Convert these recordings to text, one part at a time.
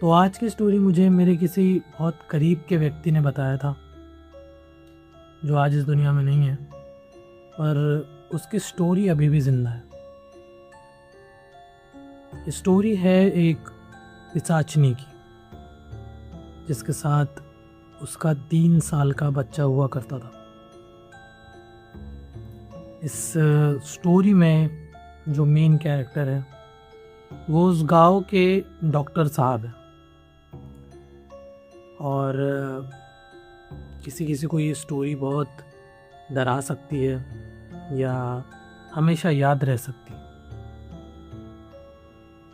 तो आज की स्टोरी मुझे मेरे किसी बहुत करीब के व्यक्ति ने बताया था, जो आज इस दुनिया में नहीं है, पर उसकी स्टोरी अभी भी ज़िंदा है। ये स्टोरी है एक पिशाचिनी की, जिसके साथ उसका 3 साल का बच्चा हुआ करता था। इस स्टोरी में जो मेन कैरेक्टर है वो उस गांव के डॉक्टर साहब हैं। और किसी किसी को ये स्टोरी बहुत डरा सकती है या हमेशा याद रह सकती है।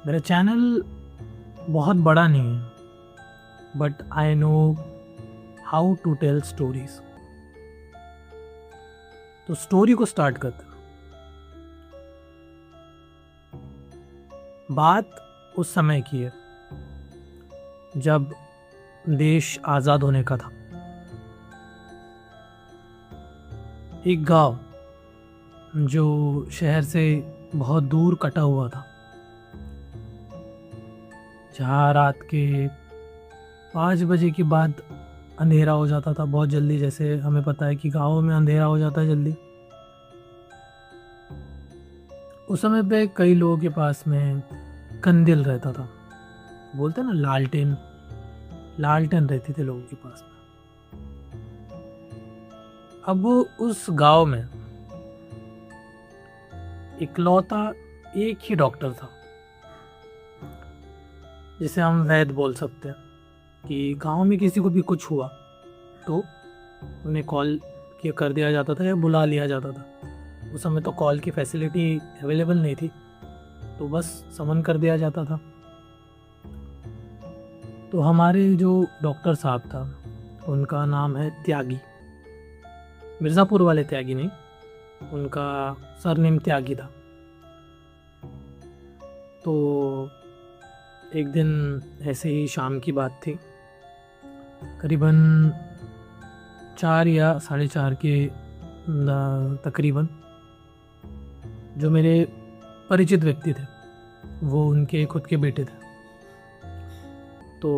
मेरा चैनल बहुत बड़ा नहीं है, but I know how to tell stories. तो स्टोरी को स्टार्ट करते हैं। बात उस समय की है जब देश आज़ाद होने का था। एक गांव जो शहर से बहुत दूर कटा हुआ था, जहाँ रात के 5 बजे के बाद अंधेरा हो जाता था बहुत जल्दी। जैसे हमें पता है कि गाँव में अंधेरा हो जाता है जल्दी। उस समय पे कई लोगों के पास में कंदील रहता था, बोलते हैं ना लालटेन, लालटेन रहती थी लोगों के पास में। अब उस गांव में इकलौता एक ही डॉक्टर था, जिसे हम वैद्य बोल सकते हैं। कि गांव में किसी को भी कुछ हुआ तो उन्हें कॉल किया कर दिया जाता था या बुला लिया जाता था। उस समय तो कॉल की फैसिलिटी अवेलेबल नहीं थी, तो बस समन कर दिया जाता था। तो हमारे जो डॉक्टर साहब था उनका नाम है त्यागी। मिर्ज़ापुर वाले त्यागी नहीं, उनका सरनेम त्यागी था। तो एक दिन ऐसे ही शाम की बात थी, करीबन 4 या 4:30 के तकरीबन, जो मेरे परिचित व्यक्ति थे वो उनके खुद के बेटे थे। तो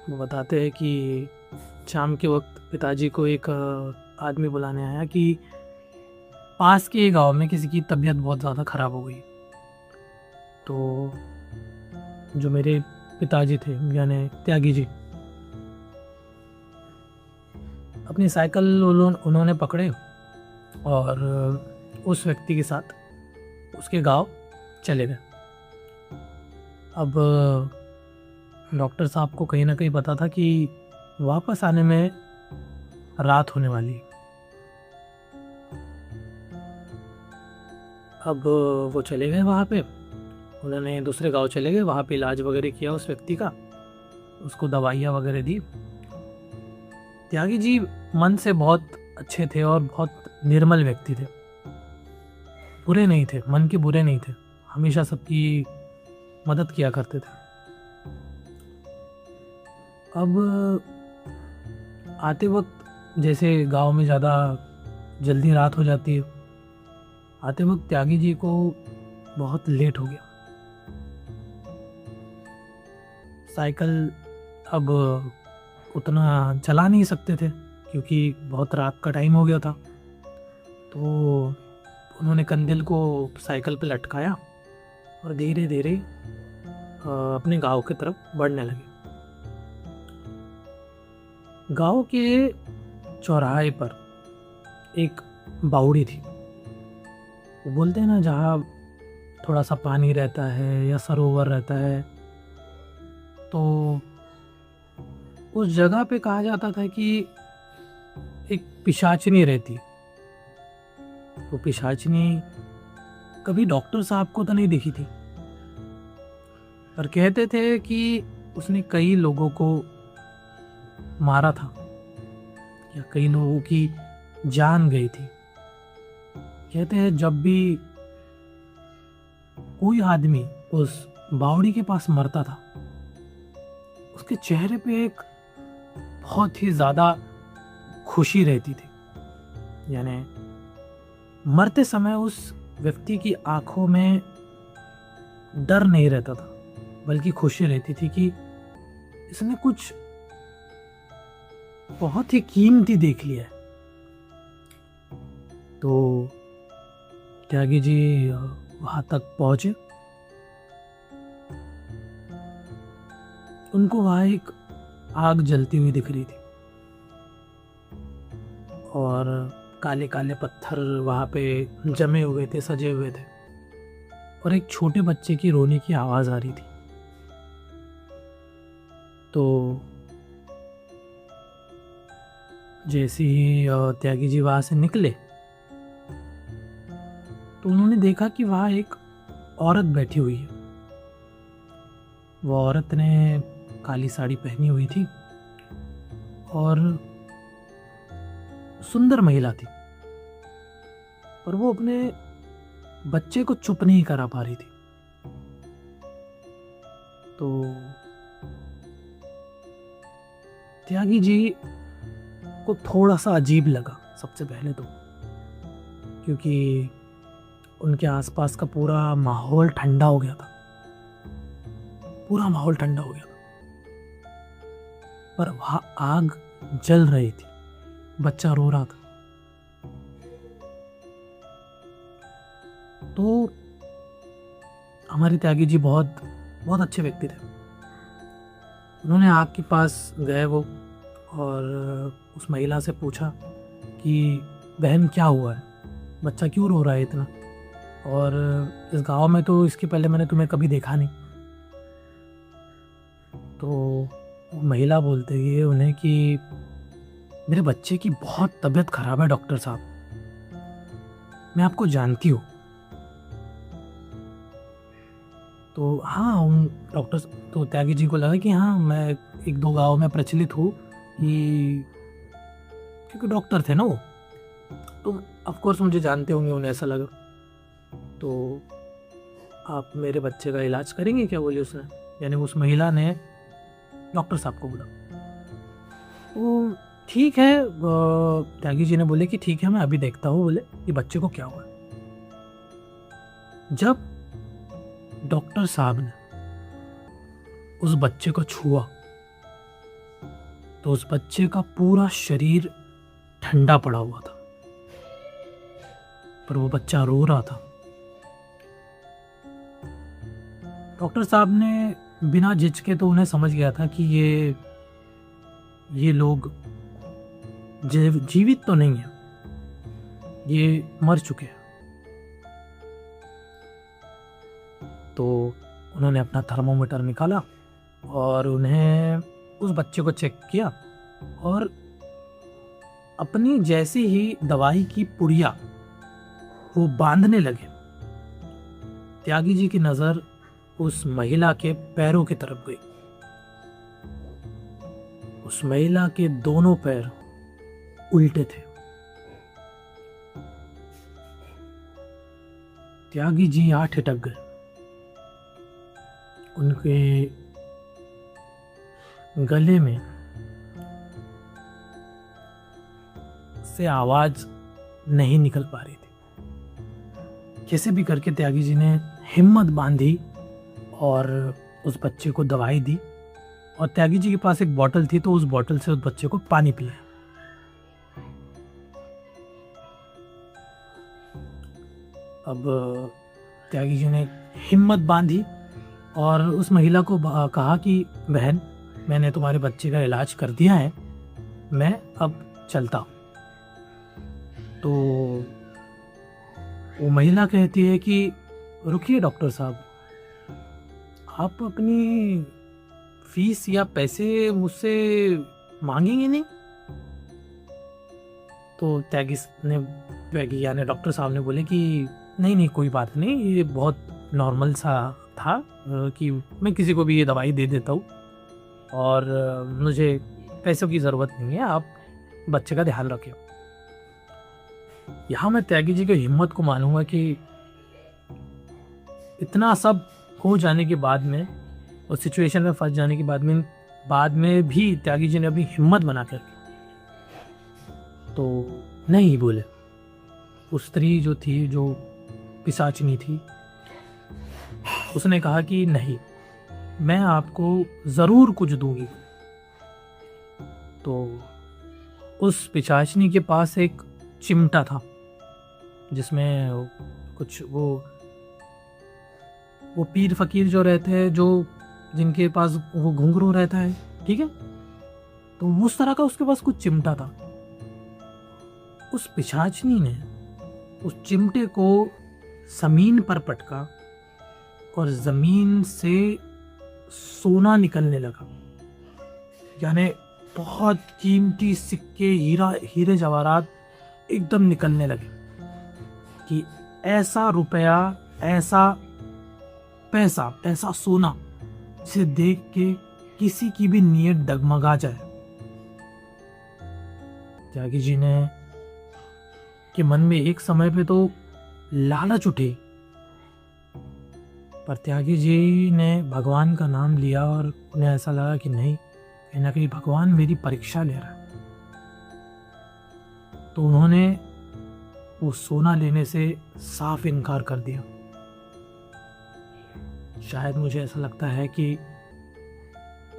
वो बताते हैं कि शाम के वक्त पिताजी को एक आदमी बुलाने आया कि पास के गांव में किसी की तबीयत बहुत ज़्यादा ख़राब हो गई। तो जो मेरे पिताजी थे यानी त्यागी जी, अपनी साइकिल उन्होंने पकड़े और उस व्यक्ति के साथ उसके गांव चले गए। अब डॉक्टर साहब को कहीं ना कहीं पता था कि वापस आने में रात होने वाली है। अब वो चले गए वहाँ पे, उन्होंने दूसरे गांव चले गए, वहाँ पे इलाज वगैरह किया उस व्यक्ति का, उसको दवाइयाँ वगैरह दी। त्यागी जी मन से बहुत अच्छे थे और बहुत निर्मल व्यक्ति थे, बुरे नहीं थे, मन के बुरे नहीं थे, हमेशा सबकी मदद किया करते थे। अब आते वक्त जैसे गांव में ज़्यादा जल्दी रात हो जाती है, आते वक्त त्यागी जी को बहुत लेट हो गया। साइकिल अब उतना चला नहीं सकते थे क्योंकि बहुत रात का टाइम हो गया था। तो उन्होंने कंदील को साइकिल पे लटकाया और धीरे धीरे अपने गांव की तरफ बढ़ने लगे। गांव के चौराहे पर एक बावड़ी थी। वो बोलते हैं ना, जहाँ थोड़ा सा पानी रहता है या सरोवर रहता है, तो उस जगह पे कहा जाता था कि एक पिशाचिनी रहती। तो पिशाचिनी कभी डॉक्टर साहब को तो नहीं दिखी थी, पर कहते थे कि उसने कई लोगों को मारा था या कई लोगों की जान गई थी। कहते हैं जब भी कोई आदमी उस बावड़ी के पास मरता था, उसके चेहरे पे एक बहुत ही ज़्यादा खुशी रहती थी। यानी मरते समय उस व्यक्ति की आंखों में डर नहीं रहता था, बल्कि खुशी रहती थी कि इसने कुछ बहुत ही कीमती देख लिया है। तो त्यागी जी वहाँ तक पहुँचे। उनको वहाँ एक आग जलती हुई दिख रही थी और काले काले पत्थर वहाँ पे जमे हुए थे, सजे हुए थे, और एक छोटे बच्चे की रोने की आवाज़ आ रही थी। तो जैसे ही त्यागी जी वहाँ से निकले तो उन्होंने देखा कि वहाँ एक औरत बैठी हुई है। वो औरत ने काली साड़ी पहनी हुई थी और सुंदर महिला थी, पर वो अपने बच्चे को चुप नहीं करा पा रही थी। तो त्यागी जी को थोड़ा सा अजीब लगा सबसे पहले तो, क्योंकि उनके आसपास का पूरा माहौल ठंडा हो गया था, पूरा माहौल ठंडा हो गया था, पर वहां आग जल रही थी, बच्चा रो रहा था। तो हमारे त्यागी जी बहुत बहुत अच्छे व्यक्ति थे। उन्होंने आग के पास गए वो और उस महिला से पूछा कि बहन क्या हुआ है, बच्चा क्यों रो रहा है इतना, और इस गांव में तो इसके पहले मैंने तुम्हें कभी देखा नहीं। तो वो महिला बोलते हैं उन्हें कि मेरे बच्चे की बहुत तबीयत खराब है डॉक्टर साहब, मैं आपको जानती हूँ। तो हाँ, उन डॉक्टर, तो त्यागी जी को लगा कि हाँ मैं एक दो गांव में प्रचलित हूँ कि, क्योंकि डॉक्टर थे ना वो, तो ऑफ कोर्स मुझे जानते होंगे, उन्हें ऐसा लगा। तो आप मेरे बच्चे का इलाज करेंगे क्या, बोली उसने, यानी उस महिला ने डॉक्टर साहब को बोला। वो ठीक है, त्यागी जी ने बोले कि ठीक है मैं अभी देखता हूँ, बोले कि बच्चे को क्या हुआ। जब डॉक्टर साहब ने उस बच्चे को छुआ तो उस बच्चे का पूरा शरीर ठंडा पड़ा हुआ था, पर वो बच्चा रो रहा था। डॉक्टर साहब ने बिना झिझके तो उन्हें समझ गया था कि ये लोग जीवित तो नहीं है, ये मर चुके हैं। तो उन्होंने अपना थर्मोमीटर निकाला और उन्हें उस बच्चे को चेक किया, और अपनी जैसी ही दवाई की पुड़िया वो बांधने लगे, त्यागी जी की नज़र उस महिला के पैरों की तरफ गई। उस महिला के दोनों पैर उल्टे थे। त्यागी जी यहाँ ठिठक गए। उनके गले में से आवाज नहीं निकल पा रही थी। कैसे भी करके त्यागी जी ने हिम्मत बांधी और उस बच्चे को दवाई दी, और त्यागी जी के पास एक बोतल थी तो उस बोतल से उस बच्चे को पानी पिलाया। अब त्यागी जी ने हिम्मत बांधी और उस महिला को कहा कि बहन, मैंने तुम्हारे बच्चे का इलाज कर दिया है, मैं अब चलता हूँ। तो वो महिला कहती है कि रुकिए डॉक्टर साहब, आप अपनी फीस या पैसे मुझसे मांगेंगे नहीं? तो त्यागी यानी डॉक्टर साहब ने बोले कि नहीं कोई बात नहीं, ये बहुत नॉर्मल सा था कि मैं किसी को भी ये दवाई दे देता हूँ और मुझे पैसों की ज़रूरत नहीं है, आप बच्चे का ध्यान रखिए। यहाँ मैं त्यागी जी की हिम्मत को मानूंगा कि इतना सब हो जाने के बाद में, उस सिचुएशन में फंस जाने के बाद में भी त्यागी जी ने अपनी हिम्मत बना कर तो नहीं बोले। उस स्त्री जो थी, जो पिशाचिनी थी, उसने कहा कि नहीं, मैं आपको ज़रूर कुछ दूंगी। तो उस पिशाचनी के पास एक चिमटा था जिसमें कुछ वो पीर फकीर जो रहते हैं, जो जिनके पास वो घुंघरू रहता है, ठीक है, तो उस तरह का उसके पास कुछ चिमटा था। उस पिशाचनी ने उस चिमटे को जमीन पर पटका और जमीन से सोना निकलने लगा, यानी बहुत कीमती सिक्के, हीरे जवाहरात एकदम निकलने लगे कि ऐसा रुपया, ऐसा पैसा, ऐसा सोना जिसे देख के किसी की भी नीयत डगमगा जाए। त्यागी जी ने के मन में एक समय पे तो लालच उठी, पर त्यागी जी ने भगवान का नाम लिया और उन्हें ऐसा लगा कि नहीं, कहीं ना कहीं भगवान मेरी परीक्षा ले रहा है। तो उन्होंने वो सोना लेने से साफ इनकार कर दिया। शायद मुझे ऐसा लगता है कि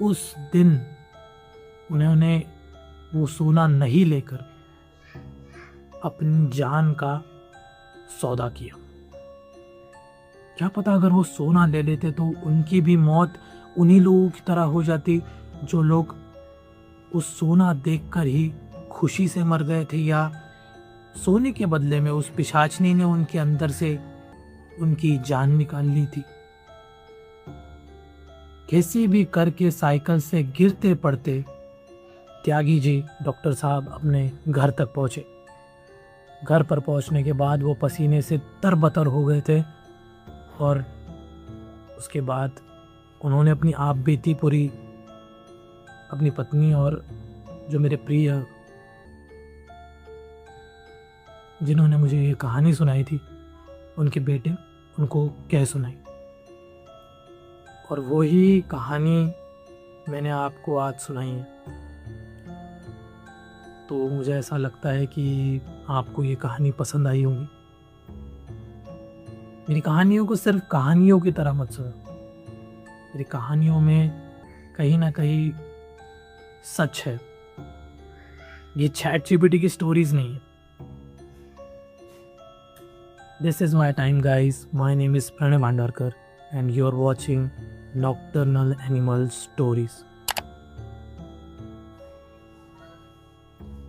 उस दिन उन्होंने वो सोना नहीं लेकर अपनी जान का सौदा किया। क्या पता अगर वो सोना ले लेते तो उनकी भी मौत उन्हीं लोगों की तरह हो जाती जो लोग उस सोना देखकर ही खुशी से मर गए थे, या सोने के बदले में उस पिशाचनी ने उनके अंदर से उनकी जान निकाल ली थी। कैसे भी करके साइकिल से गिरते पड़ते त्यागी जी डॉक्टर साहब अपने घर तक पहुंचे। घर पर पहुंचने के बाद वो पसीने से तरबतर हो गए थे और उसके बाद उन्होंने अपनी आप बीती पूरी अपनी पत्नी और जो मेरे प्रिय, जिन्होंने मुझे ये कहानी सुनाई थी, उनके बेटे, उनको कह सुनाई। और वही कहानी मैंने आपको आज सुनाई है। तो मुझे ऐसा लगता है कि आपको ये कहानी पसंद आई होगी। मेरी कहानियों को सिर्फ कहानियों की तरह मत सुनो। मेरी कहानियों में कहीं ना कहीं सच है। ये ChatGPT की स्टोरीज नहीं है। This is my time, guys. My name is Pranay Bhandarkar and you're watching Nocturnal Animal Stories.